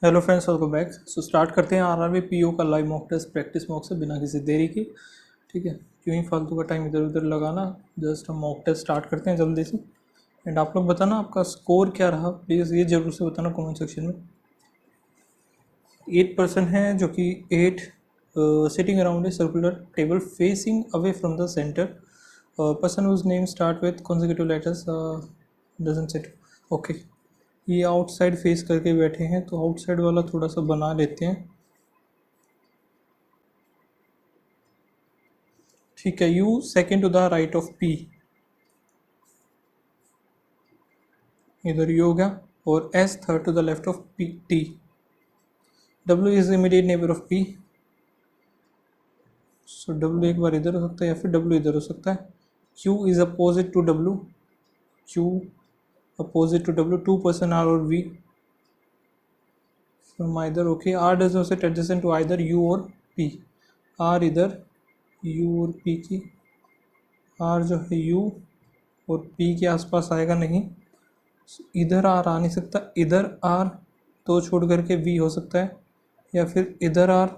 Hello friends, welcome back. So start करते हैं RRB PO का live mock test practice mock से बिना किसी देरी की। ठीक है, क्यों ही फालतू का टाइम इधर उधर लगाना। जस्ट हम मॉक टेस्ट स्टार्ट करते हैं जल्दी से। एंड आप लोग बताना आपका स्कोर क्या रहा, प्लीज़ ये जरूर से बताना कमेंट सेक्शन में। 8 पर्सन है जो कि 8 sitting around a circular table facing away from the centre. Person whose name start with consecutive letters doesn't sit. Okay, ये आउटसाइड फेस करके बैठे हैं तो आउटसाइड वाला थोड़ा सा बना लेते हैं। ठीक है, U second to the right of P, इधर यू हो गया। और S third to the left of P T. W is immediate neighbour of P, so W एक बार इधर हो सकता है या फिर डब्ल्यू इधर हो सकता है। Q is opposite to W, Q opposite to W. 2 person R और V from either. Okay, R does not sit adjacent to either U और पी। आर इधर यू और पी की, आर जो है यू और पी के आसपास आएगा नहीं। इधर आर आ नहीं सकता, इधर आर तो छोड़ करके वी हो सकता है, या फिर इधर आर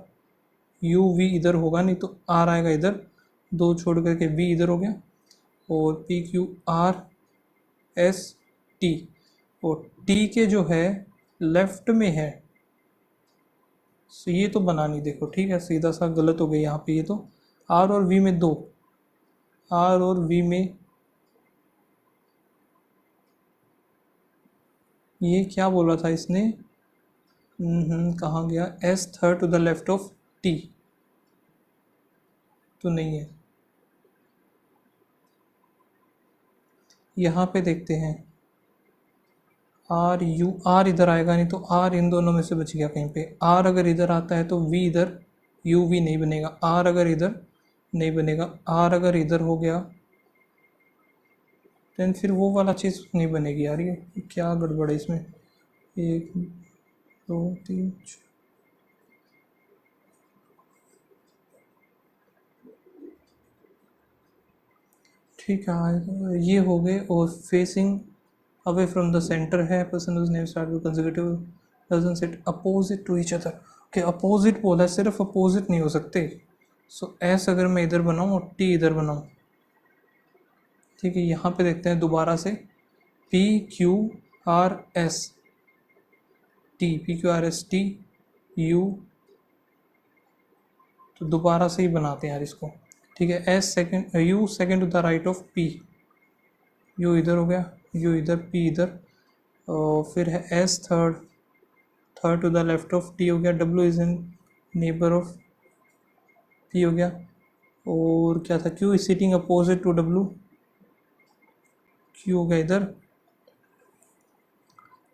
यू वी इधर होगा नहीं तो आर आएगा इधर, दो छोड़ करके वी इधर हो गया। और P Q R S T, और टी के जो है लेफ्ट में है। सो ये तो बना नहीं, देखो ठीक है, सीधा सा गलत हो गया यहाँ पे। ये तो आर और वी में दो, आर और वी में ये क्या बोला था इसने। कहाँ गया, S third to the left of T, तो नहीं है। यहाँ पे देखते हैं, आर यू, आर इधर आएगा नहीं तो आर इन दोनों में से बच गया कहीं पे। आर अगर इधर आता है तो वी इधर, यू वी नहीं बनेगा। आर अगर इधर नहीं बनेगा, आर अगर इधर हो गया देन फिर वो वाला चीज़ नहीं बनेगी यार। ये क्या गड़बड़ है इसमें। 1 2 3 ठीक है, ये हो गए। और facing away from the centre है, person whose name start with consecutive doesn't sit opposite to each other. Okay, opposite बोला है, सिर्फ अपोजिट नहीं हो सकते। सो एस अगर मैं इधर बनाऊँ और टी इधर बनाऊँ, ठीक है। यहाँ पे देखते हैं दोबारा से, P Q R S T, P Q R S T you, तो दोबारा से ही बनाते हैं यार इसको। ठीक है, S second, U second to the right of P, U इधर हो गया, यू इधर, पी इधर। और फिर है S third, third to the left of T हो गया। W is in neighbour of P हो गया। और क्या था, Q is sitting opposite to W, Q हो गया इधर।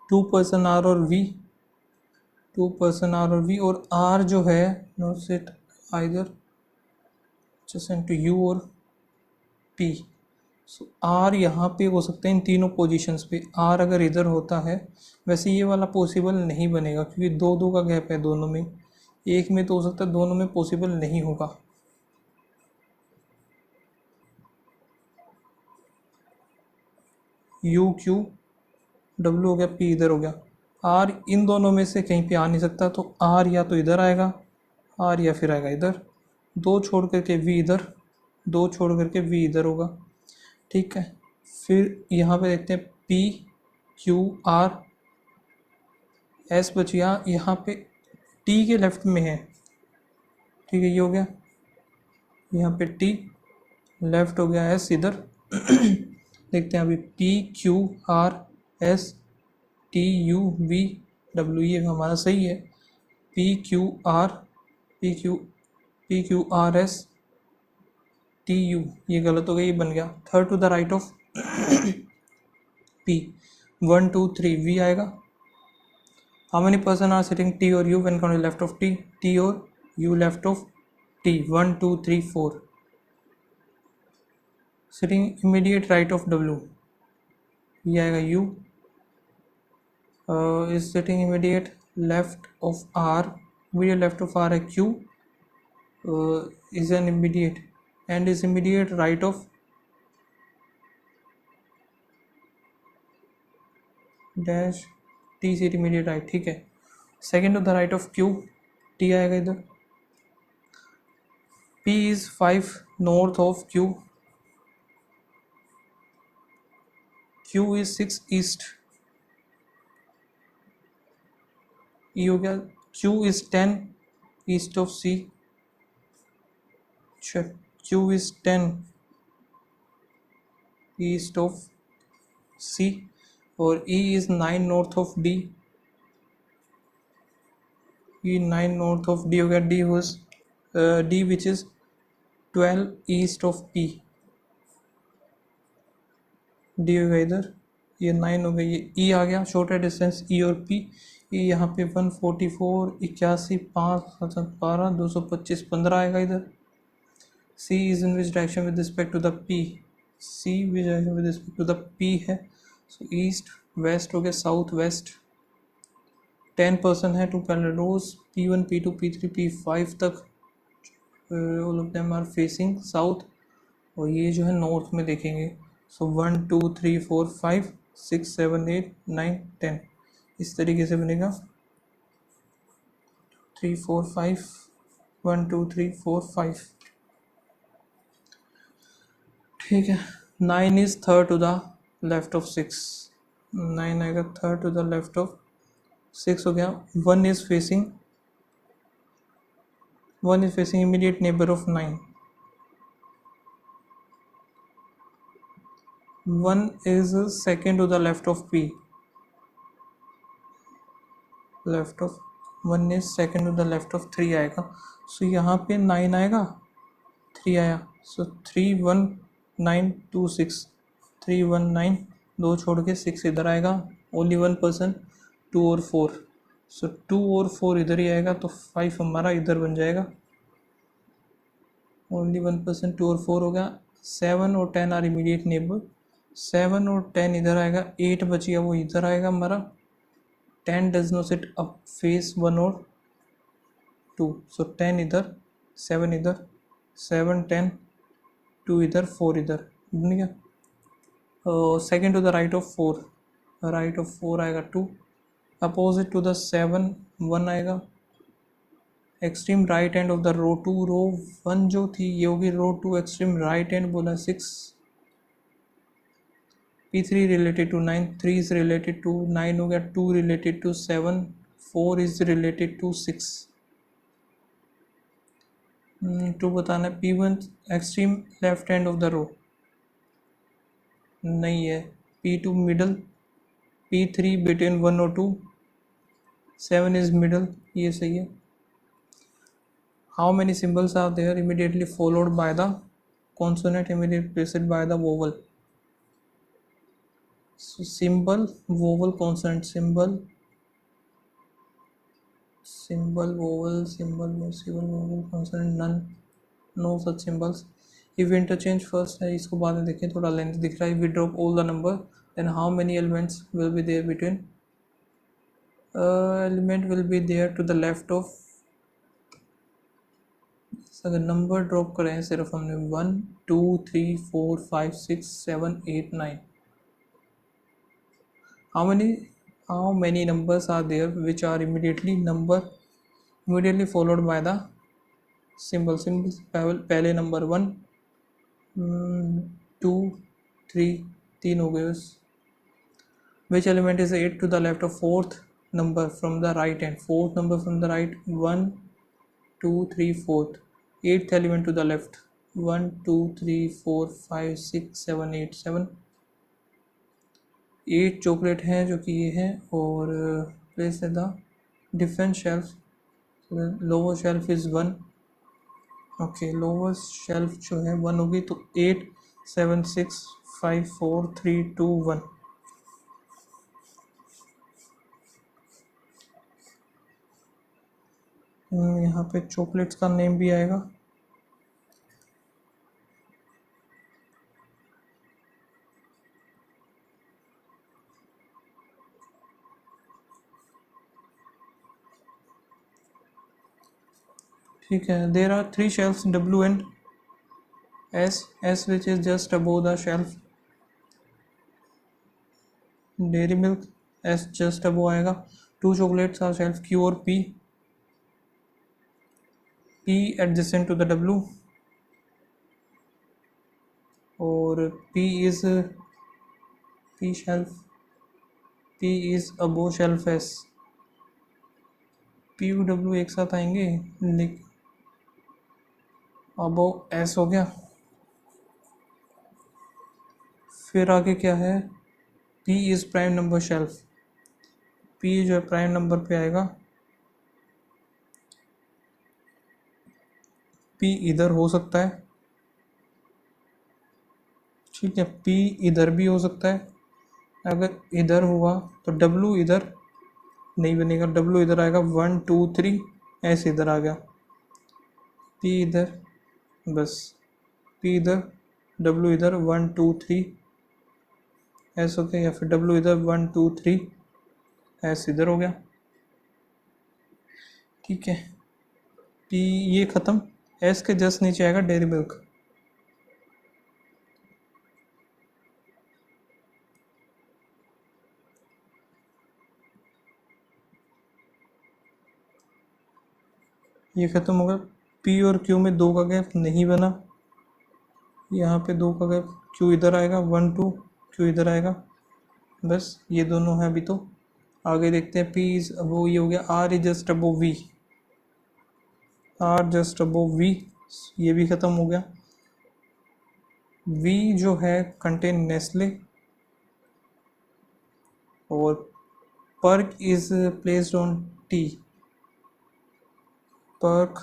2 पर्सन आर और वी, 2 पर्सन आर और वी। और आर जो है no sit either just to U और पी। सो आर यहाँ पे हो सकते हैं इन तीनों पोजीशंस पे। आर अगर इधर होता है, वैसे ये वाला पॉसिबल नहीं बनेगा क्योंकि दो दो का गैप है दोनों में। एक में तो हो सकता है, दोनों में पॉसिबल नहीं होगा। यू क्यू डब्ल्यू हो गया, पी इधर हो गया। आर इन दोनों में से कहीं पे आ नहीं सकता, तो आर या तो इधर आएगा, आर या फिर आएगा इधर। दो छोड़ करके वी इधर, दो छोड़ करके वी इधर होगा। ठीक है, फिर यहाँ पे देखते हैं पी क्यू आर एस बच गया। यहाँ पे टी के लेफ्ट में है, ठीक है, ये हो गया। यहाँ पे टी लेफ्ट हो गया, एस इधर। देखते हैं अभी, P Q R S T U V W, ये हमारा सही है। P Q R, P Q, P Q R S T U, ये गलत हो गया, ये बन गया third to the right of P. 1 2 3 V आएगा। How many person are sitting T और U when counting left of T, T और U left of T. 1 2 3 4। Sitting immediate right of W, ये आएगा U. Is sitting immediate left of R, immediate left of R है Q. Is an immediate and is immediate right of dash T, sit immediate right, ठीक है। Second to the right of Q, T आएगा इधर। P is 5 north of Q, Q is 6 east, E हो गया। Q is 10 east of C, Q is 10 east of C, और E is 9 north of D, E 9 north of D हो गया। D was D which is 12 east of P, D हो गया इधर, ये 9 हो गया, ये E आ गया, शॉर्टर डिस्टेंस E और P। E यहाँ पे 144, 81, 5, 12, 225, 15 आएगा इधर। C is in which direction with respect to the P, C which direction with respect to the P है, सो ईस्ट वेस्ट हो गया, साउथ वेस्ट। 10% है to parallel rose, P1, P2, P3, P5 तक, all of them are facing south, और ये जो है north में देखेंगे। सो 1 2 3 4 5 6 7 8 9 10 इस तरीके से बनेगा। 3 4 5 1 2 3 4 5, ठीक है। 9 is third to the left of 6, 9 आएगा third to the left of 6 हो गया। 1 is facing immediate neighbour of 9, 1 is second to the left of P, left of 1 is second to the left of 3 आएगा। सो यहाँ पे 9 आएगा, 3 आया, सो 3 1 9 2 6, 3 1 9, 2 छोड़ के 6 इधर आएगा, ओनली 1%, 2 और 4, सो 2 और 4 इधर ही आएगा, तो 5 हमारा इधर बन जाएगा, ओनली 1%, 2 और 4 हो गया। 7 और 10 आर इमीडिएट नेबर, 7 और 10 इधर आएगा, 8 बच गया वो इधर आएगा हमारा। 10 does not sit up face 1 और 2, सो 10 इधर, 7 इधर, 7 10 2 इधर, 4 इधर, बन गया। Second to the right of 4, right of 4 आएगा 2, अपोजिट टू द 7 1 आएगा, extreme right end of the row 2, row 1 जो थी ये होगी रो 2, एक्सट्रीम राइट एंड बोला 6, P3 related to 9, 3 is related to 9 हो गया, 2 related to 7, 4 is related to 6। 2 बताना है। P1 extreme left hand of the row नहीं है, P2 मिडल, P3 बिटवीन 1 और 2, 7 इज मिडल, ये सही है। How many symbols are there immediately followed by the consonant immediately preceded by the vowel, symbol vowel consonant, symbol vowel consonant, none, no such symbols। if interchange first है, इसको बाद में देखें, थोड़ा लेंथ दिख रहा है। we drop all the number then how many elements will be there between, element will be there to the left of, अगर नंबर ड्रॉप करें सिर्फ हमने 1 2 3 4 5 6 7 8 9, how many numbers are there which are immediately followed by the symbols, पहले number 1 2 3 3 हो गए, which element is 8 to the left of fourth number from the right hand, fourth number from the right, 1 2 3 4th, eighth element to the left, 1 2 3 4 5 6 7 8 7, 8 chocolate हैं जो कि ये है, और place the different shelf, lower shelf is 1, okay lower shelf जो है 1 होगी, तो 8 7 6 5 4 3 2 1, यहाँ पे चॉकलेट्स का नेम भी आएगा। ठीक है, there are 3 shelves W and S which is just above the shelf, dairy milk S just above आएगा, 2 chocolates are shelf Q or P. P adjacent to the W, और P is P shelf, P is above shelf S. P और W एक साथ आएंगे, लेकिन above S हो गया। फिर आगे क्या है, P is prime number shelf. P जो है प्राइम नंबर पे आएगा, P इधर हो सकता है, ठीक है, P इधर भी हो सकता है। अगर इधर हुआ तो W इधर नहीं बनेगा, W इधर आएगा 1 2 3, ऐसे इधर आ गया, P इधर, बस P इधर, W इधर 1 2 3 ऐसे हो गया, या फिर W इधर 1 2 3 ऐसे इधर हो गया, ठीक है। P ये ख़त्म। S के जस्ट नीचे आएगा डेयरी मिल्क। ये ख़त्म होगा। P और Q में 2 का गैप नहीं बना, यहाँ पे 2 का गैप, Q इधर आएगा 1 2, Q इधर आएगा, बस ये दोनों हैं अभी। तो आगे देखते हैं। P इज अबो, ये हो गया। R is just above V, R just above V, ये भी ख़त्म हो गया। V जो है कंटेन नेस्ले, और Perk is placed on T, Perk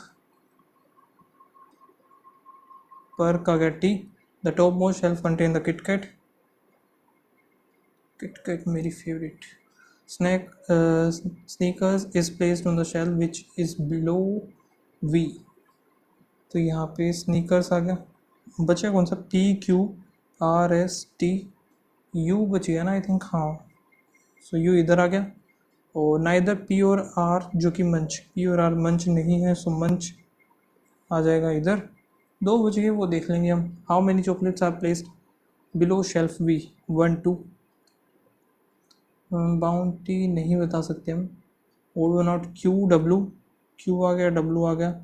आ गया T। The top most shelf contain the KitKat, KitKat मेरी favourite. Snickers is placed on the shelf which is below V, तो यहाँ पे स्नीकर्स आ गया। बचा कौन सा, P Q R S T U बच गया ना आई थिंक, हाँ। सो U इधर आ गया, और नाइदर P और R जो कि मंच, P और R मंच नहीं है, सो मंच आ जाएगा इधर। 2 बच गए, वो देख लेंगे हम। How many chocolates are placed below shelf V, 1 2। Bounty नहीं बता सकते हम। और नॉट Q W, Q आ गया, W आ गया,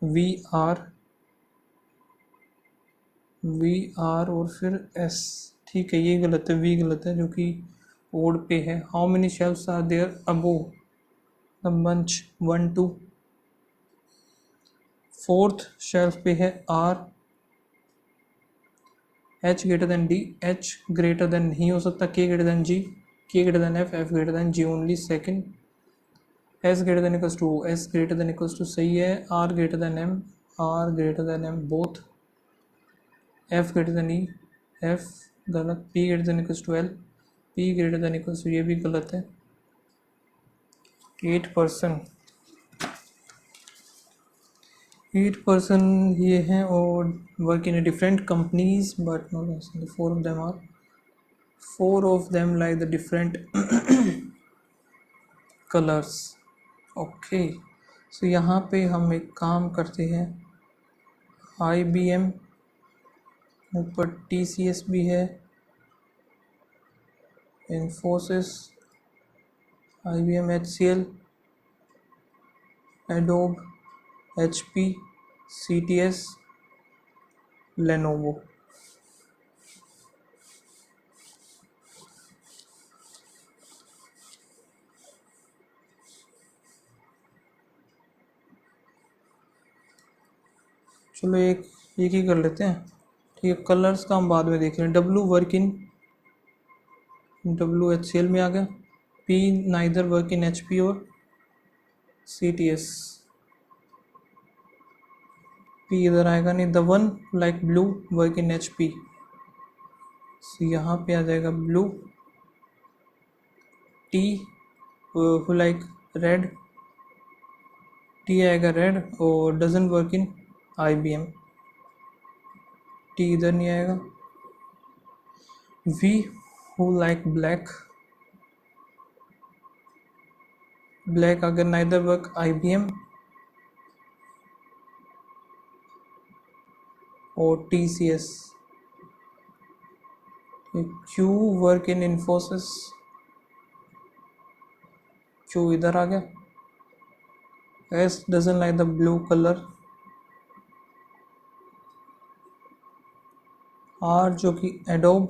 V R और फिर S, ठीक है। ये गलत है, V गलत है, जो कि ओड पे है। How many shelves are there above the munch, 1 2। Fourth shelf पे है R, H greater than D, H greater than नहीं हो सकता, K greater than G, K greater than F, F greater than G only second, S greater than equals to, S greater than equals to सही है, R greater than M, R greater than M both, F greater than E, F गलत, P greater than equals to L, P greater than equals to, ये भी गलत है। 8% ये हैं, और work in different companies, but not four of them like the different colours. Okay, so यहाँ पे हम एक काम करते हैं। IBM, ऊपर TCS भी है, Infosys, IBM, HCL, adobe, HP, CTS, Lenovo. चलो एक ही कर लेते हैं, ठीक है। कलर्स का हम बाद में देख रहे हैं। W work in, W HCL में आ गया। P neither work in HP और CTS, P इधर आएगा नहीं। The one like blue work in HP, so यहाँ पे आ जाएगा blue. T who like red, T आएगा रेड, और doesn't work in IBM, T इधर नहीं आएगा। V who like black, black अगर नाइदर वर्क IBM और TCS। Q work in Infosys, Q इधर आ गया, S doesn't like the blue color, R जो कि Adobe,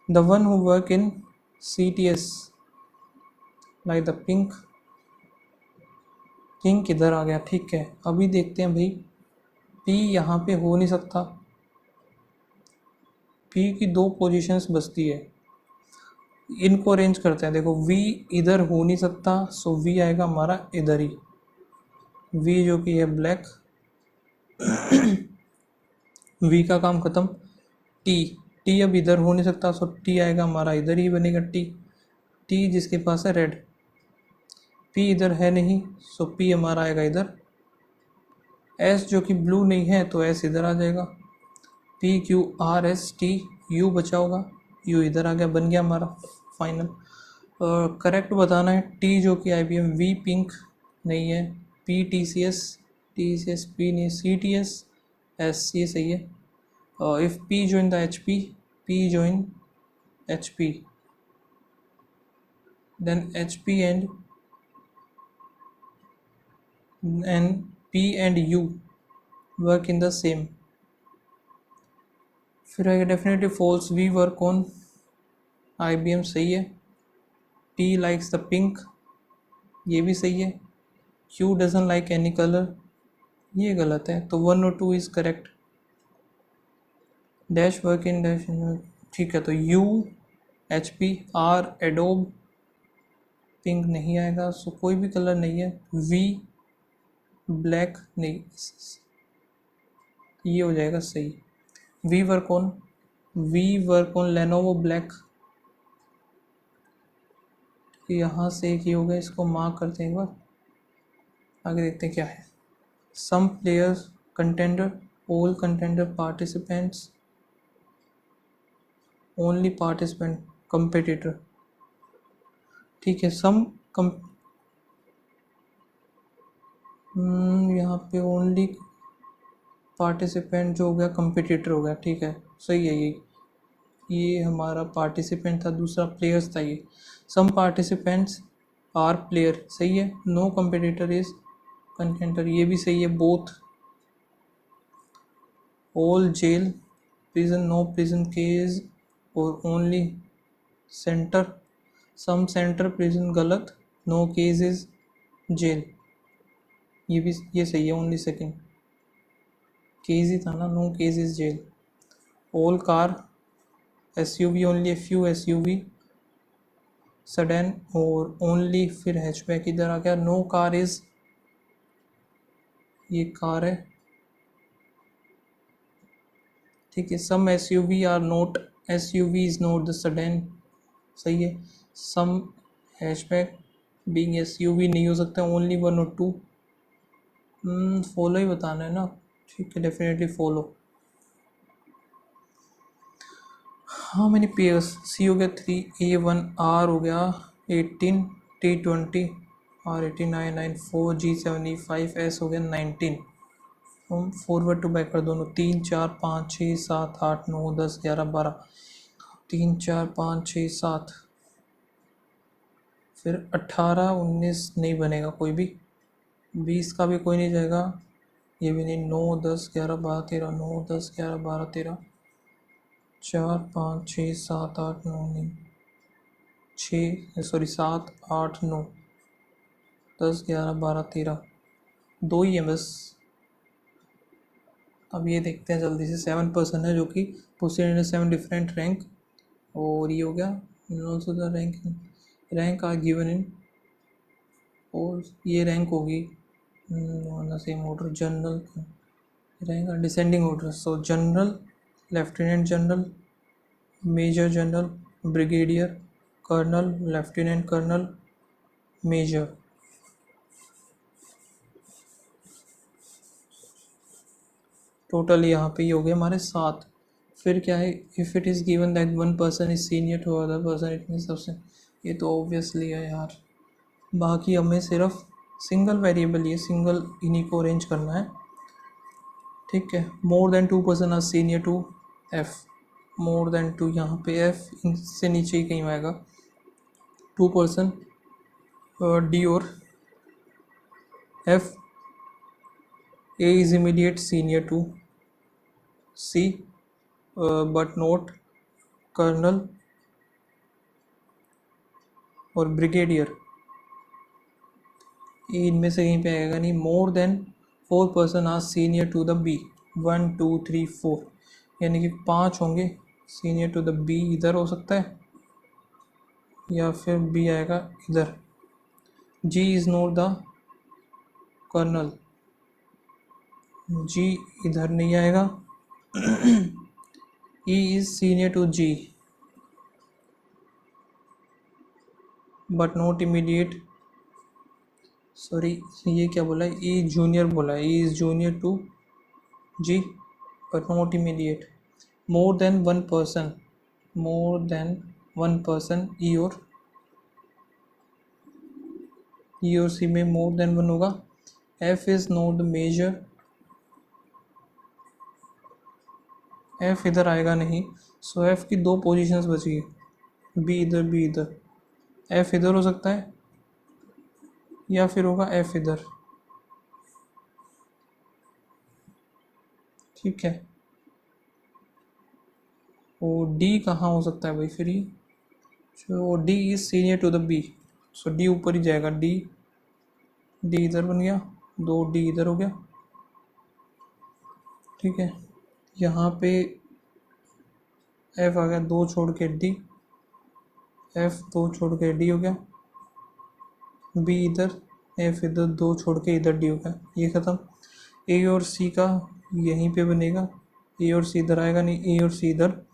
the one who work in CTS like the pink, pink इधर आ गया। ठीक है, अभी देखते हैं भाई, P यहाँ पे हो नहीं सकता, P की दो पोजीशंस बचती है, इनको अरेंज करते हैं। देखो V इधर हो नहीं सकता, सो V आएगा हमारा इधर ही, V जो कि है ब्लैक, V का काम ख़त्म। T अब इधर हो नहीं सकता, सो T आएगा हमारा इधर ही बनेगा, T जिसके पास है रेड, P इधर है नहीं, सो P हमारा आएगा इधर। S जो कि ब्लू नहीं है, तो S इधर आ जाएगा, P Q R S T U बचा होगा, U इधर आ गया, बन गया हमारा फाइनल। करेक्ट बताना है, T जो कि IBM, V पिंक नहीं है, P TCS P नहीं, CTS S ये सही है। If P join the HP, P join HP, then HP and P and U work in the same, फिर आएगा definitely false, V work on IBM सही है, T likes the pink ये भी सही है, Q doesn't like any color ये गलत है, तो 1 और 2 is correct. Dash work in dash, ठीक है, तो U HP R adobe, pink नहीं आएगा, सो कोई भी कलर नहीं है। V ब्लैक नहीं, ये हो जाएगा सही। V work on Lenovo black, यहाँ से एक ही हो गया, इसको मार्क करते हैं एक बार, आगे देखते हैं क्या है। Some players contender, all contender participants, only participant competitor, ठीक है। यहाँ पे ओनली पार्टिसिपेंट जो हो गया कंपेटिटर हो गया, ठीक है, सही है। ये हमारा पार्टिसिपेंट था, दूसरा प्लेयर्स था, ये सम पार्टिसिपेंट्स आर प्लेयर सही है, नो कंपेटिटर इज कंटेंडर ये भी सही है, both. All jail prison, no prison cage और only centre, some centre prison गलत, नो केज इज जेल ये सही है, ओनली सेकेंड केज ही था ना, no cage is jail. All car SUV only a few SUV sedan और only, फिर हैचबैक इधर आ गया, नो कार इज ये कार है, ठीक है। Some SUV are not, SUV is not the sedan सही है। सम हैचबैक बीइंग SUV नहीं हो सकता, ओनली 1 और 2, फॉलो ही बताना है ना, ठीक है, definitely follow. How many pairs, C हो गया 3, A1 R हो गया 18, T20 R18 I9 4 G7 E5 S हो गया 19। हम फॉरवर्ड टू बैक कर दोनों, 3 4 5 6 7 8 9 10 11 12, 3 4 5 6 7, फिर 18 19 नहीं बनेगा कोई भी, 20 का भी कोई नहीं जाएगा, ये भी नहीं, 9 10 11 12 13, 9 10 11 12 13, 4 5 6 7 8 9 नहीं 7 8 9 10 11 12 13, 2 ही है बस। अब ये देखते हैं जल्दी से, 7% है जो कि पोस्टेड इन 7 डिफरेंट रैंक, और ये हो गया also the rank are given in, और ये रैंक होगी same order, general rank descending order, so general, lieutenant general, major general, brigadier, colonel, lieutenant colonel, major. Total यहाँ पे ये हो गए हमारे 7। फिर क्या है, if it is given that 1 person is senior to other person, it mean सबसे, ये तो ऑब्वियसली है यार। बाकी हमें सिर्फ सिंगल वेरिएबल, ये सिंगल इन्हीं को अरेंज करना है, ठीक है। More than 2 person are senior to F, more than 2 यहाँ पे F इनसे नीचे ही कहीं आएगा, टू पर्सन डी और F A is immediate senior to C but not colonel और ब्रिगेडियर, इनमें से कहीं पे आएगा नहीं। More than 4 person are senior to the B, 1 2 3 4, यानी कि 5 होंगे सीनियर टू द बी, इधर हो सकता है या फिर बी आएगा इधर। G is not the colonel, G इधर नहीं आएगा। E is senior to G but not immediate, sorry ये क्या बोला है, ई जूनियर बोला है, E is junior to G but not immediate. More than one person, more than one person E और सी में मोर देन वन होगा। F is not the major, F इधर आएगा नहीं, सो एफ की 2 पोजीशंस बची है, बी इधर बी इधर। एफ इधर हो सकता है या फिर होगा एफ इधर, ठीक है। और डी कहाँ हो सकता है भाई फिर ये, so D is senior to the B, so D ऊपर ही जाएगा, डी डी इधर बन गया, 2 डी इधर हो गया, ठीक है। यहाँ पे एफ आ गया, 2 छोड़ के डी, एफ 2 छोड़ के डी हो गया, बी इधर, एफ इधर, 2 छोड़ के इधर डी हो गया, ये ख़त्म। ए और सी का यहीं पे बनेगा, ए और सी इधर आएगा नहीं, ए और सी इधर,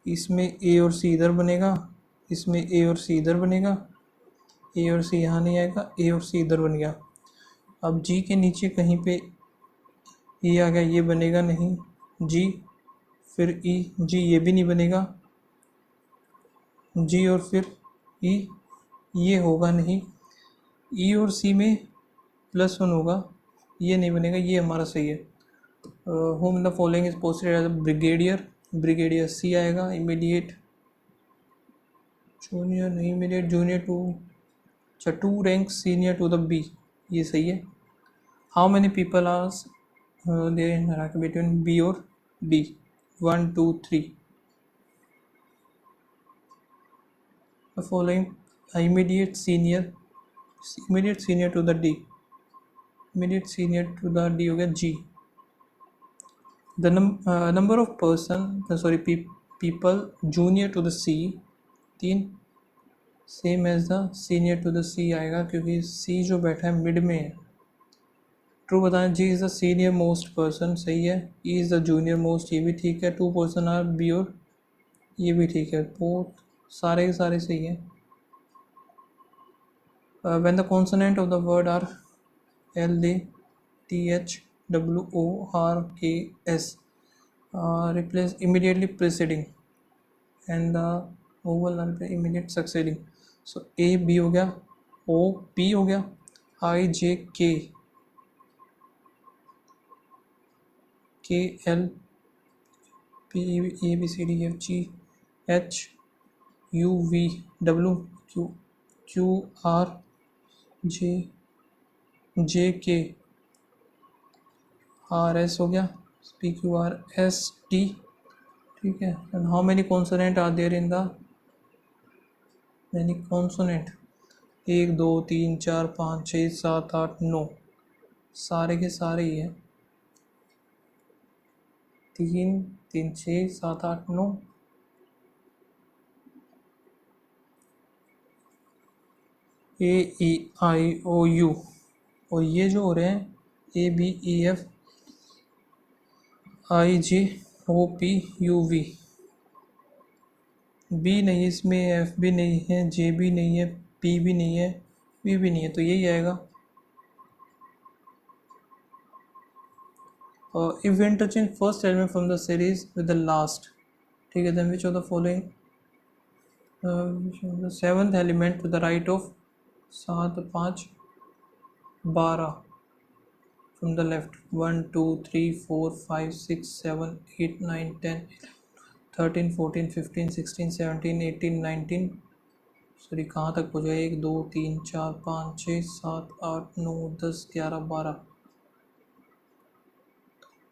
इसमें ए और सी इधर बनेगा, इसमें ए और सी इधर बनेगा, ए और सी यहाँ नहीं आएगा, ए और सी इधर बन गया। अब जी के नीचे कहीं पे ये आ गया, ये बनेगा नहीं, जी फिर ई, जी ये भी नहीं बनेगा, जी और फिर ई, ये होगा नहीं, ई और सी में +1 होगा, ये नहीं बनेगा, ये हमारा सही है। Whom in the following is posted as a brigadier, brigadier C आएगा, इमीडिएट जूनियर नहीं, इमीडिएट जूनियर टू, अच्छा 2 rank senior to the B, ये सही है। How many people are there in hierarchy between B और डी, 1 2 3। द फॉलोइंग immediate senior to the D, immediate senior to the D हो गया G। the number of people junior to the C, 3 same as the senior to the C आएगा, क्योंकि C जो बैठा है मिड में है। ट्रू बताएं, G is the senior most person, सही है। E is the junior most, ये भी ठीक है। 2 पर्सन आर बी और, ये भी ठीक है। बोथ सारे के सारे सही है। when the consonant of the word are L D T H W O R K S replace immediately preceding and the vowel are immediate succeeding, so A B हो गया, O P हो गया, I J K K L P A B C D F G H U V W Q R J K R S हो गया, P Q R S T, ठीक है। And how many consonant are there in the, many consonant 1 2 3 4 5 6 7 8 9, सारे के सारे ही है। 3 3 6 7 8 9, A E I O U, और ये जो हो रहे हैं A B E F I J O P U V, B नहीं, इसमें एफ भी नहीं है, जे भी नहीं है, पी भी नहीं है, बी भी नहीं है, तो यही आएगा। If we interchange first element from the series with the last, ठीक है, then which of the following, seventh element to the right of 7 5 12 from the left, 1 2 3 4 5 6 7 8 9 10 13 14 15 16 17 18 19 sorry कहाँ तक पहुँचा, 1 2 3 4 5 6 7 8 9 10 11 12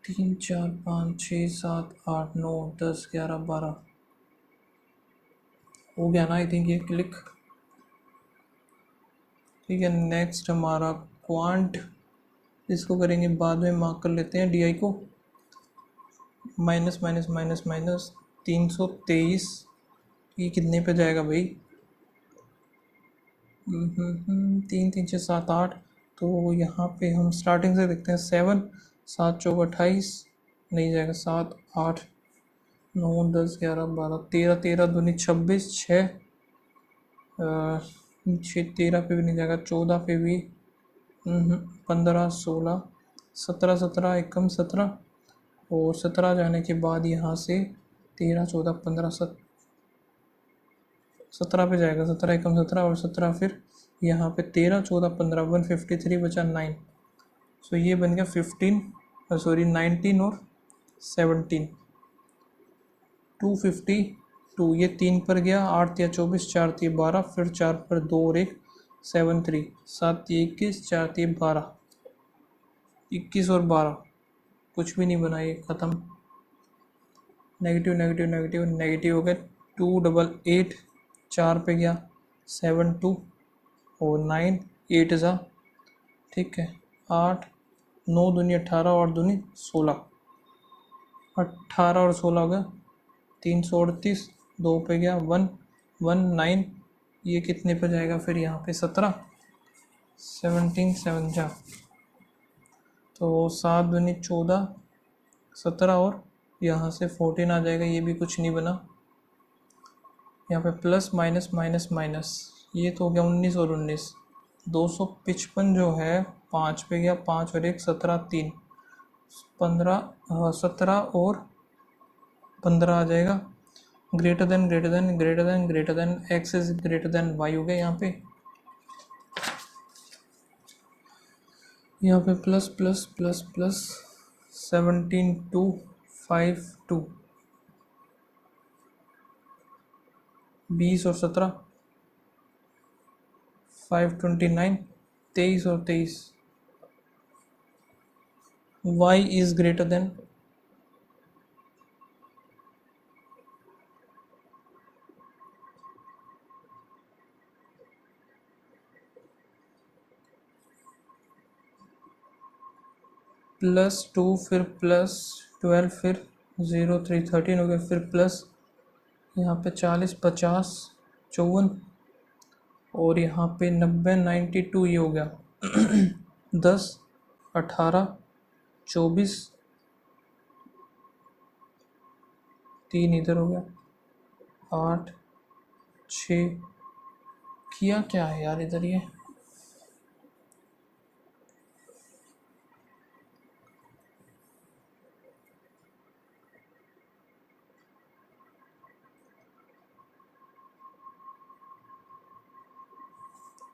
3 4 5 6 7 8 9 10 11 12 हो गया ना आई थिंक ये क्लिक। ठीक है, नेक्स्ट हमारा क्वांट, इसको करेंगे बाद में, मार्क कर लेते हैं डी आई को। माइनस माइनस माइनस माइनस 323, ये कितने पे जाएगा भाई? 3 3 6 7 8, तो यहाँ पे हम स्टार्टिंग से देखते हैं। 7 7 चौक 28, नहीं जाएगा। 7 8 9 10 11 12 13 13 दूनी 26, 6 13 पे भी नहीं जाएगा। 14 पे भी 15 16 17 17 एकम 17, और 17 जाने के बाद यहाँ से 13 14 15 17 पे जाएगा। 17 एकम 17 और 17 फिर यहाँ पे 13 14 15 153 बचा 9। सो ये बन गया 15 सॉरी 19 और 17 252। ये 3 पर गया, 8 या 24 4 3 12, फिर 4 पर 2 और 1 7 3 7 21 4 3 12 21 और 12 कुछ भी नहीं बना, ये ख़त्म। नेगेटिव नेगेटिव नेगेटिव नेगेटिव हो गया। 288 4 पे गया, 7 2 और 9 8 ज़ा। ठीक है, 8 9 दूनी 18 और दूनी 16, 18 और 16 हो गया 338। 2 पे गया 1 1 9, ये कितने पे जाएगा फिर यहाँ पे? 17 17 7 जा, तो 7 दूनी 14 17 और यहाँ से 14 आ जाएगा। ये भी कुछ नहीं बना। यहाँ पे प्लस माइनस माइनस माइनस, ये तो हो गया 19 और 19। 255 जो है 5 पे गया, 5 और 1 17 3 15 17 और 15 आ जाएगा। Greater than greater than greater than greater than X is greater than Y हो गया। यहाँ पे प्लस प्लस प्लस प्लस 17 2 5 2 20 और 17 529 23 और 23 y इज ग्रेटर देन +2 फिर +12 फिर 0 3 13 हो गया, फिर प्लस यहाँ पे 40 50 54 और यहाँ पे 90 92 ये हो गया 10 18 24 3 इधर हो गया 8 6। किया क्या है यार इधर? ये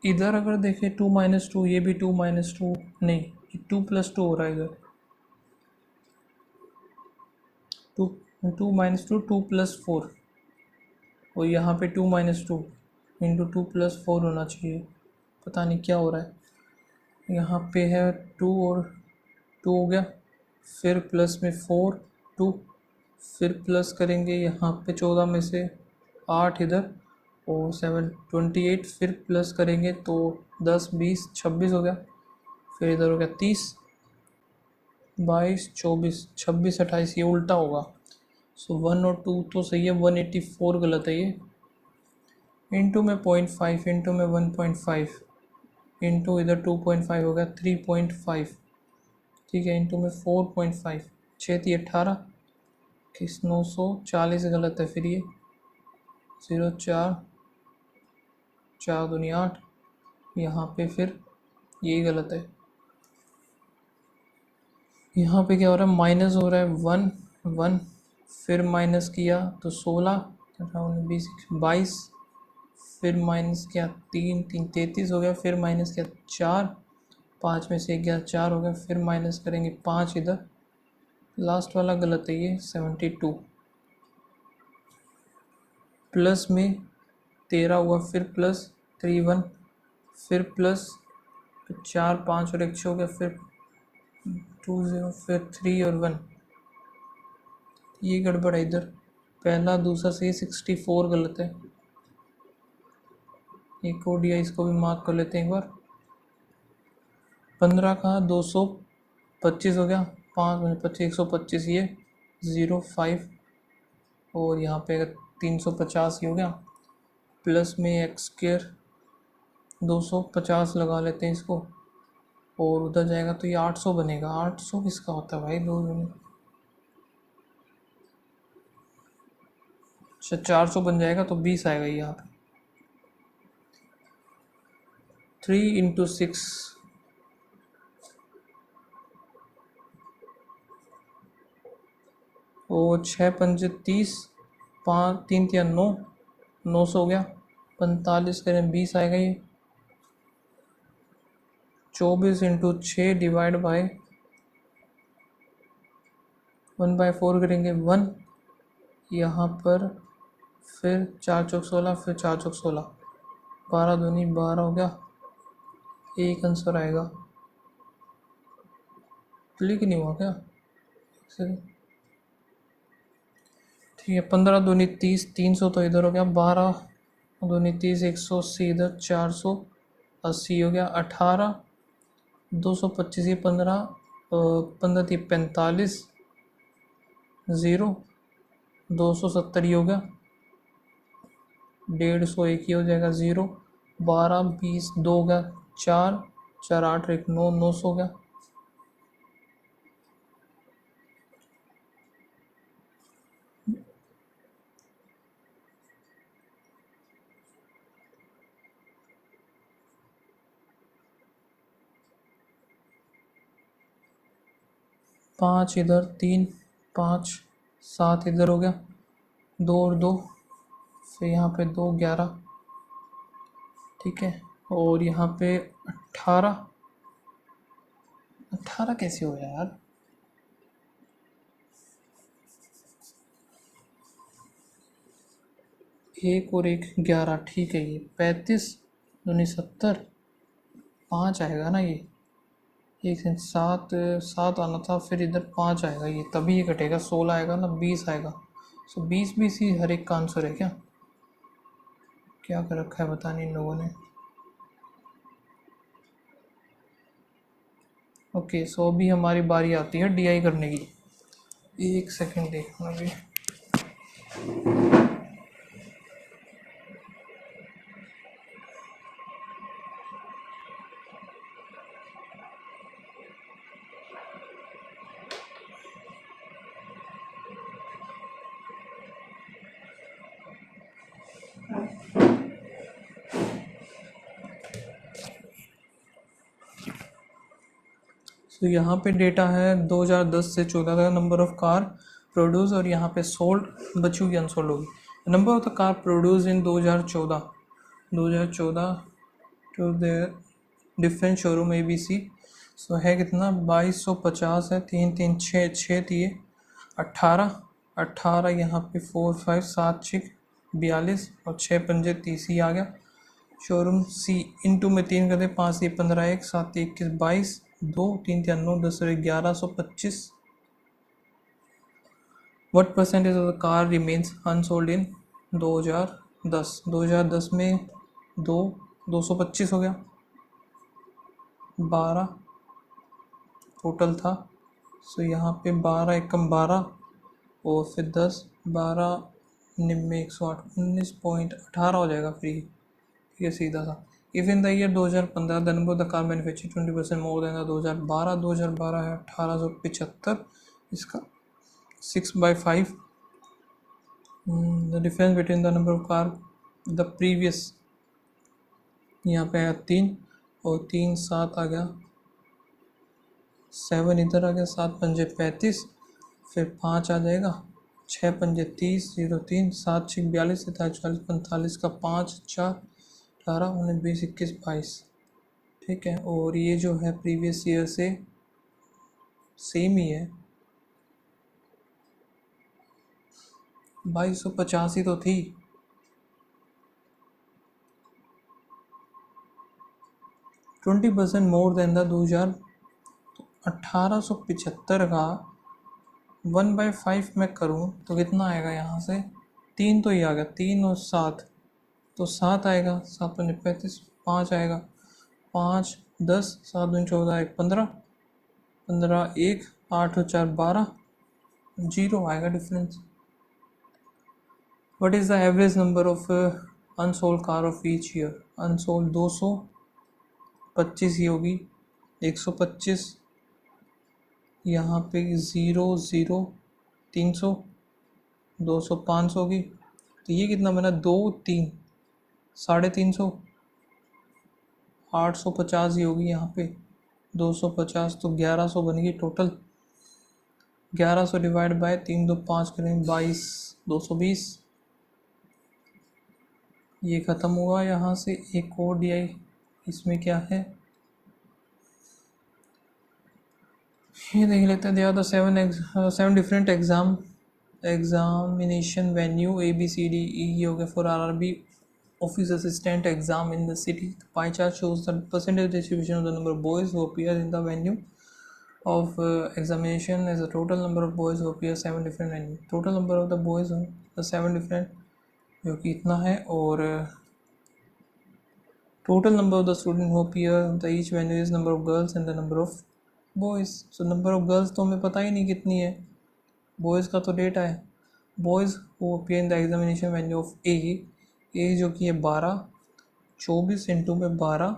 इधर अगर देखें 2 - 2, ये भी 2 - 2 नहीं, 2 + 2 हो रहा है इधर। 2 2 - 2 2 + 4, और यहाँ पे 2 - 2 इंटू 2 + 4 होना चाहिए। पता नहीं क्या हो रहा है। यहाँ पे है 2 और 2 हो गया, फिर प्लस में 4 2, फिर प्लस करेंगे यहाँ पे 14 में से 8 इधर और 7 28, फिर प्लस करेंगे तो 10 20 26 हो गया, फिर इधर हो गया 30 22 24 26 28, ये उल्टा होगा। सो 1 और 2 तो सही है, 184 गलत है ये। इंटू में 0.5 इंटू में 1.5 इंटू इधर 2.5 हो गया 3.5। ठीक है, इंटू में 4.5 6 थी 18 किस 940 गलत है फिर ये। 0 4 4 दूनी 8, यहाँ पे फिर यही गलत है। यहाँ पे क्या हो रहा है? माइनस हो रहा है 1 1, फिर माइनस किया तो 16 22, फिर माइनस किया 3 3 33 हो गया, फिर माइनस किया 4 5 में से 1 गया 4 हो गया, फिर माइनस करेंगे 5 इधर। लास्ट वाला गलत है ये 72। प्लस में 13 हुआ, फिर प्लस 3 1, फिर प्लस 4 5 और 1 6 हो गया, फिर 2 0, फिर 3 और 1। ये गड़बड़ है इधर, पहला दूसरा सही, 64 गलत है। एक और दिया, इसको भी मार्क कर लेते हैं एक बार। 15 का 225 हो गया, 5 25 125, ये 05 और यहाँ पे 350 ही हो गया, प्लस में एक्स स्क्र 250 लगा लेते हैं इसको, और उधर जाएगा तो ये 800 बनेगा। 800 किसका होता है भाई, दो यूनिट। अच्छा 400 बन जाएगा तो 20 आएगा यहाँ पे। 3 इंटू 6 और 6 पंजे 30, 5 3 3 9, 900 हो गया। 45 करें 20 आएगा ये। 24 इंटू 6 डिवाइड बाय 1/4 करेंगे 1, यहाँ पर फिर 4 चौक 16, फिर 4 चौक 16, 12 दूनी 12 हो गया। एक आंसर आएगा, क्लिक नहीं हुआ क्या? ठीक है, 15 दूनी 30, 300 तो इधर हो गया, 12 दूनी 30, 180 इधर, 480 हो गया। 18 225, ये 15 15 थी 45, 0 270 हो गया। 150 एक ही हो जाएगा, 0 12 20 2 हो गया, 4 4 8 1 9, 900 हो गया। पाँच इधर, 3 5 7 इधर हो गया, 2 और 2, फिर यहाँ पे 2 11, ठीक है। और यहाँ पे 18 18 कैसे हो यार, एक और एक 11, ठीक है। ये 35 दूनी 70, 5 आएगा ना ये, एक सेकंड, 7 7 आना था, फिर इधर 5 आएगा, ये तभी ये कटेगा। 16 आएगा ना, 20 आएगा। सो 20 ही हर एक का आंसर है क्या? क्या कर रखा है पता नहीं इन लोगों ने। ओके, सो अभी हमारी बारी आती है डीआई करने की। एक सेकंड देखना अभी। तो यहाँ पे डेटा है 2010 से 14 का नंबर ऑफ कार प्रोड्यूस, और यहाँ पे सोल्ड बची हुई अनसोल्ड होगी। Number of the car produce in 2014 to the different showroom ABC। सो है कितना, 2250 है, 3 3 6 6 दिए, 18 18 यहाँ पे 4 5 7 6 42 और 6 पंजे 30 ही आ गया। शोरूम C इंटू में 3 कर दे, 5 से 15 1 7 21 22 2 3 3 9 10 और 1125। What percentage of the car remains unsold in 2010? 2010 में 225 हो गया, 12 टोटल था। सो यहाँ पे 12 एकम 12 और फिर 10 12 निम्न 108, 19.18 हो जाएगा फ्री। ठीक है, सीधा सा। If in the year 2015 the number of the car manufacture 20% more than 2012, 2012 है 1875, इसका 6/5। The difference between the number of car the previous, यहाँ पे है 3 और 3 7 आ गया, 7 इधर आ गया, 7 पंजे 35, फिर 5 आ जाएगा, 6 पंजे 30 0 3 7 6 42 47 40 45 का 5 4 18 19 20 21 22, ठीक है। और ये जो है प्रीवियस ईयर से सेम ही है, 2250 ही तो थी। 20% मोर देन द 2000, तो 1875 का 1/5 में करूँ तो कितना आएगा यहाँ से, 3 तो ही आ गया, 3 और 7 तो 7 आएगा, 7 पंजे 35, 5 आएगा, 5 10, 7 दूनी 14, 1 15, 15 1, 8 और 4 12, 0 आएगा difference. What is the average number of unsold car of each year? Unsold 225 ही होगी, 125, यहाँ पे 0 0, 300, 200 500 होगी, तो ये कितना बना, 2 3, 350, 850 ही होगी यहाँ पे, 250 तो 1100 बनेगी टोटल। 1100 डिवाइड बाय 3 2 5 करेंगे 22, 220, ये ख़त्म हुआ। यहाँ से एक और डी आई, इसमें क्या है ये देख लेते हैं। They are the 7 different examination venue ABCDE हो गया for RRB office assistant exam in the city. Pie chart shows the percentage distribution of the number of boys who appear in the venue of examination as a total number of boys who appear 7 different venue, total number of the boys are the 7 different जो कि इतना है, और total number of the student who appear the each venue is number of girls and the number of boys. so number of girls तो हमें पता ही नहीं कितनी है, boys का तो डेटा है। boys who appear in the examination venue of A जो कि है 12, 24 इंटू में 12,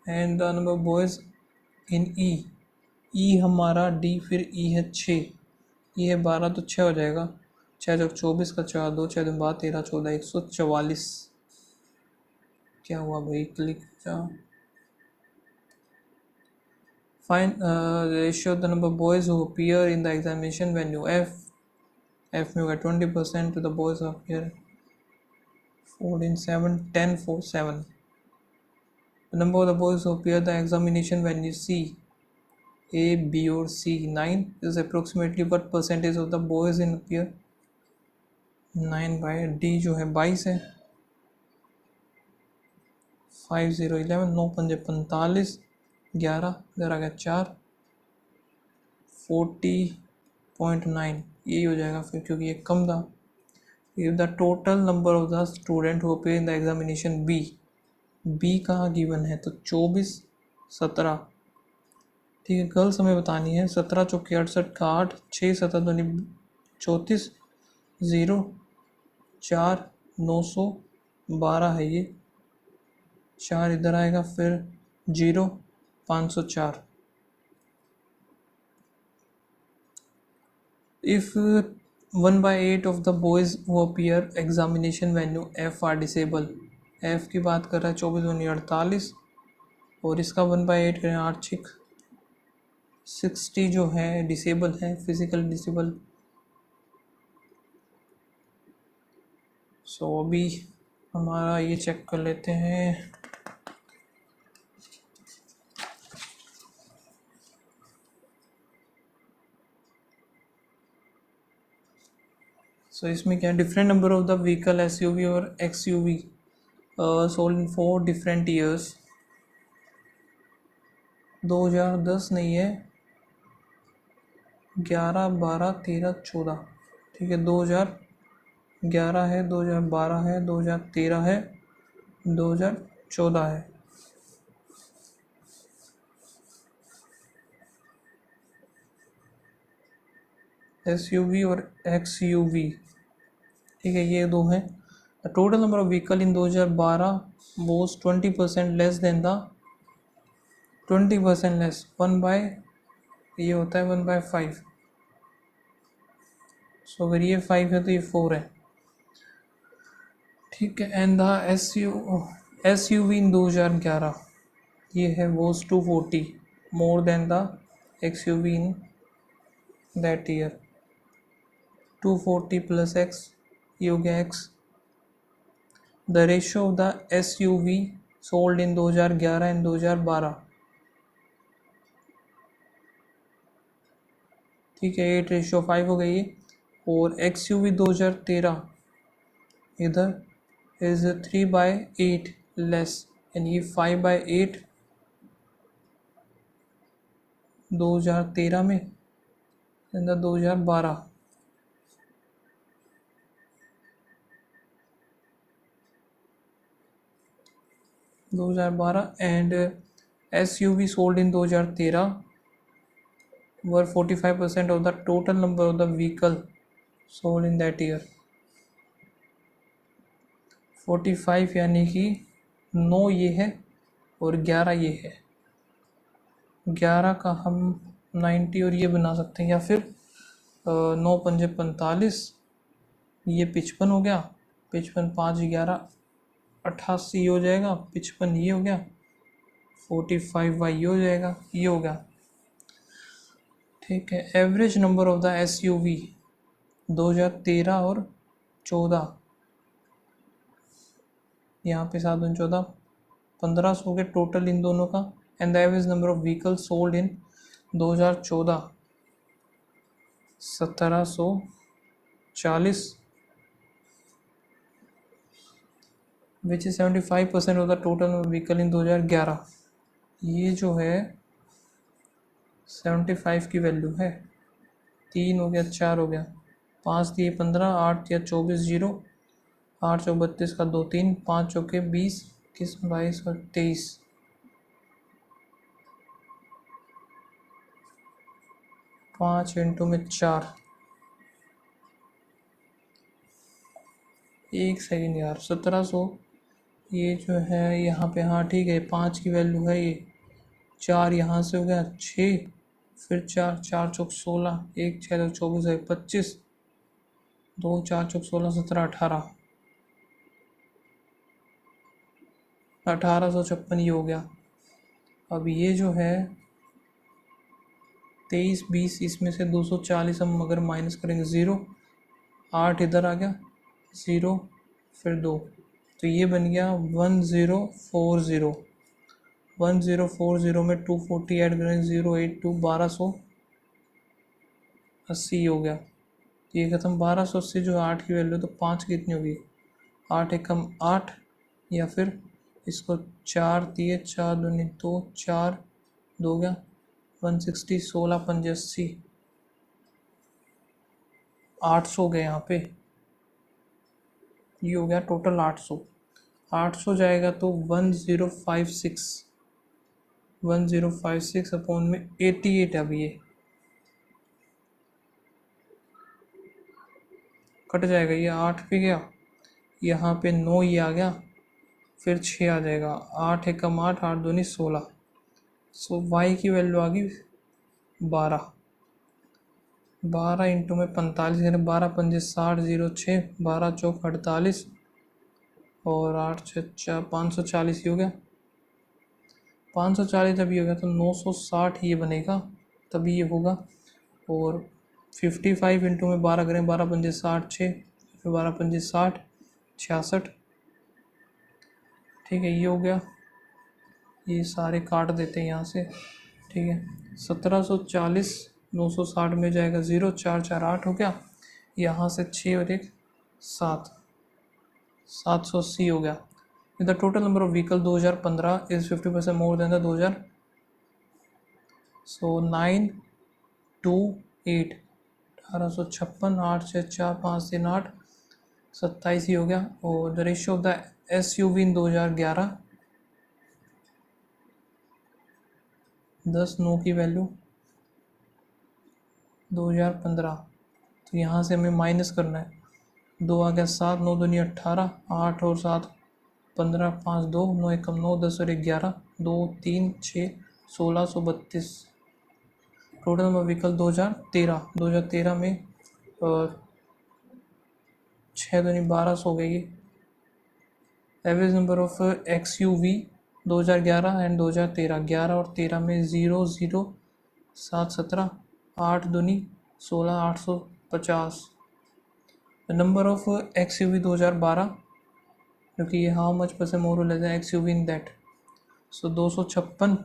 and the number of boys in E हमारा D फिर E है 6, E है 12 तो 6 हो जाएगा, 6 जब 24 का 4 2 6 दिन बाद 13 14 144। क्या हुआ भाई, क्लिक जा। Fine ratio the number boys who appear in the examination venue F में होगा 20% to the boys who appear 14 7 10 4 7। The number of the boys who appear the examination venue C A, B or C 9 is approximately what percentage of the boys in appear 9 by D जो है 22 है, 5 0 11, 9 पंजे 45, 11 इधर आ गया 4, 40.9 यही हो जाएगा फिर, क्योंकि ये कम था। If the total number of the student who appear in the examination B कहाँ गिवन है, तो 24 17, ठीक है। गर्ल्स हमें बतानी है, 17 चौके 68 का 8, 6 7 दूनी 34, 0 4 912 है ये, 4 इधर आएगा, फिर 0 504। If 1/8 of the boys who appear examination venue F are disabled, F की बात कर रहा है 24 दूनी 48, और इसका 1/8 करें 8 6 60 जो है डिसेबल है, फिजिकल डिसेबल। सो अभी हमारा ये चेक कर लेते हैं। सो इसमें क्या, different number of the vehicle SUV और XUV sold in 4 different years. 2010 नहीं है, 11 12 13 14, ठीक है। 2011 है, 2012 है, 2013 है, 2014 है। SUV और XUV, ठीक है, ये दो हैं। The total number of vehicle in 2012 was 20% less than the 20% less 1 by, ये होता है 1/5। सो अगर ये 5 है तो ये 4 है, ठीक है। एंड द SUV इन 2011 ये है was 240 more than the XUV in that year. 240 plus X, ये हो गया X। The ratio of the SUV sold in 2011 and 2012, ठीक है, 8:5 हो गई। और XUV 2013 इधर इज 3/8 लेस, एंड ये 5/8 2013 में and 2012 and SUV sold in 2013 were 45% of the total number of the vehicle sold in that year. 45 यानी कि 9 ये है और 11 ये है। 11 का हम 90 और ये बना सकते हैं, या फिर 9 पंजे 45, ये 55 हो गया, 55 5 11 88 हो जाएगा, 55 ये हो गया, 45 ये हो जाएगा, ये हो गया। ठीक है। Average number of the SUV 2013 और 14, यहाँ पे 7 और 14 1500 के टोटल इन दोनों का। And the average number of vehicle sold in 2014 1740, which is 75% of the total vehicle in 2011। ये जो है 75 की वैल्यू है। 3 हो गया, 4 हो गया, 5 दिए 15, 8 या 24 जीरो, 8 चौक 32 का 2 3, 5 चौके 20, 21 22 और 23। 5 इंटू में 4, 1 सेकेंड यार, 1700। ये जो है यहाँ पे, हाँ ठीक है, 5 की वैल्यू है ये। 4 यहाँ से हो गया 6, फिर 4 4 चौक 16, 1 6 चौक 24 है 25, 2 4 चौक 16 17 18, 1856 ये हो गया। अब ये जो है 23 20, इसमें से 240 हम अगर माइनस करेंगे 0, 8 इधर आ गया 0, फिर 2, तो ये बन गया 1040। 1040 में 240 ऐड करेंगे 082, 1280 हो गया। ये खत्म। 1280 जो 8 की वैल्यू, तो 5 कितनी होगी, 8 एकम 8, या फिर इसको 4 दिए, 4 दूनी 2, 4 2 गया 160, 16 पंजे 80, 800 गए यहाँ पे। ये हो गया टोटल 800। 800 जाएगा तो 1056 अपॉन में 88। अब ये कट जाएगा, ये 8 पे गया, यहाँ पे 9 ये आ गया, फिर 6 आ जाएगा, 8 एकम 8, 8 दूनी 16। सो y की वैल्यू आ गई 12। 12 इंटू में 45 यानी 12 पंजे 60, 0 6, 12 चौक 48 और 8 6 540 ही हो गया। 540 जब ये हो गया तो 960 ये बनेगा, तभी ये होगा। और 55 इंटू में 12 करें, 12 पंजे 60 6, फिर 12 पंजे 60 66। ठीक है, ये हो गया। ये सारे काट देते हैं यहाँ से। ठीक है, 1740 960 में जाएगा 0, 4 4 8 हो गया, यहाँ से 6 और 1 7, 780 हो गया। The total number of vehicle 2015 is 50% more than the 2000। सो 9 2 8, 1856, 8 6 4 5 3 8, 27 ही हो गया। और the ratio of the SUV इन 2011, 10 9 की वैल्यू 2015, तो यहाँ से हमें माइनस करना है। 2 आ गया 7, 9 दूनी 18, 8 और 7 15, 5 2, 9 एकम 9, 10 और 11, 2 3 6, 1632। टोटल नंबर व्हीकल 2013 में 6 दूनी 1200 हो गई। Average number of XUV 2011 and 2013, 11 और 13 में 0 0 7 17, 8 दूनी 16, 850। नंबर ऑफ XUV 2012, क्योंकि ये how much percent more less than XUV in that. So 256,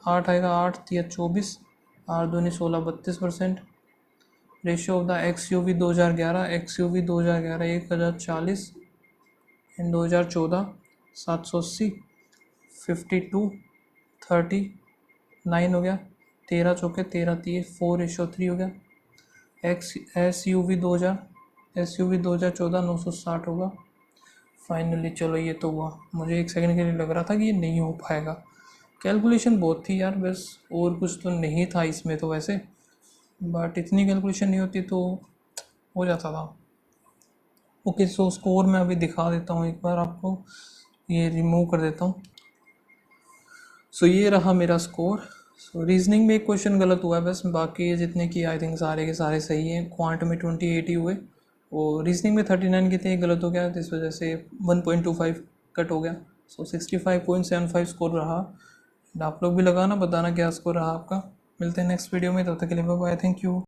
8 आएगा, 8 3 24, 8 दूनी 16 32%। Ratio of the XUV 2011, XUV 2011 1040 and 2014 780, 52 39 हो गया, 13 चौके 13 तीय 4:3 हो गया। एस यू वी 2014 960 होगा। फाइनली चलो ये तो हुआ। मुझे एक सेकंड के लिए लग रहा था कि ये नहीं हो पाएगा, कैलकुलेशन बहुत थी यार, बस और कुछ तो नहीं था इसमें तो वैसे, बट इतनी कैलकुलेशन नहीं होती तो हो जाता था। ओके, सो स्कोर मैं अभी दिखा देता हूँ एक बार आपको, ये रिमूव कर देता हूँ। सो ये रहा मेरा स्कोर। सो रीजनिंग में एक क्वेश्चन गलत हुआ है बस, बाकी जितने की आई थिंक सारे के सारे सही हैं। क्वांट में 28 ही हुए और रीजनिंग में 39 के थे, एक गलत हो गया, इस वजह से 1.25 कट हो गया। सो 65.75 स्कोर रहा। आप लोग भी लगाना, बताना क्या स्कोर रहा आपका। मिलते हैं नेक्स्ट वीडियो में, तब तक के लिए बाय बाय, थैंक यू।